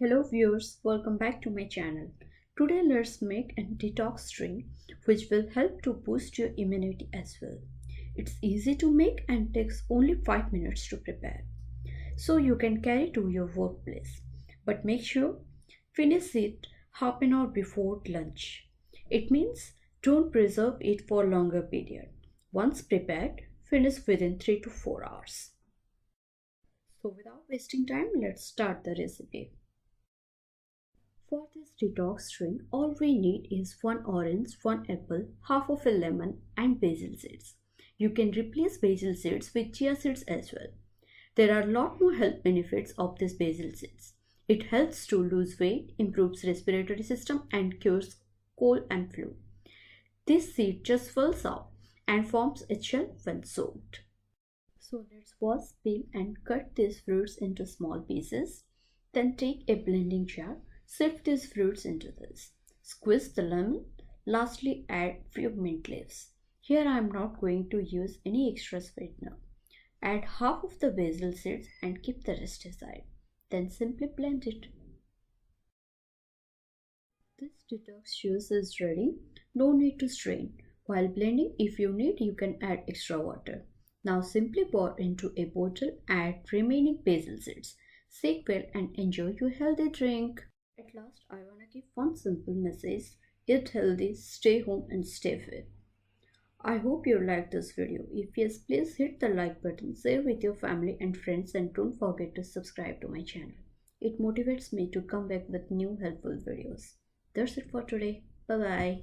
Hello viewers, welcome back to my channel. Today let's make a detox drink which will help to boost your immunity as well. It's easy to make and takes only 5 minutes to prepare. So you can carry to your workplace. But make sure finish it half an hour before lunch. It means don't preserve it for longer period. Once prepared, finish within 3 to 4 hours. So without wasting time, let's start the recipe. For this detox drink, all we need is 1 orange, 1 apple, half of a lemon and basil seeds. You can replace basil seeds with chia seeds as well. There are a lot more health benefits of this basil seeds. It helps to lose weight, improves respiratory system and cures cold and flu. This seed just swells out and forms a shell when soaked. So let's wash, peel and cut these fruits into small pieces. Then take a blending jar. Sift these fruits into this. Squeeze the lemon. Lastly, add few mint leaves. Here I am not going to use any extra sweetener. Add half of the basil seeds and keep the rest aside. Then simply blend it. This detox juice is ready. No need to strain. While blending, if you need, you can add extra water. Now simply pour into a bottle. Add remaining basil seeds. Shake well and enjoy your healthy drink. At last, I wanna give one simple message. Eat healthy, stay home and stay fit. I hope you liked this video. If yes, please hit the like button, share with your family and friends and don't forget to subscribe to my channel. It motivates me to come back with new helpful videos. That's it for today. Bye bye.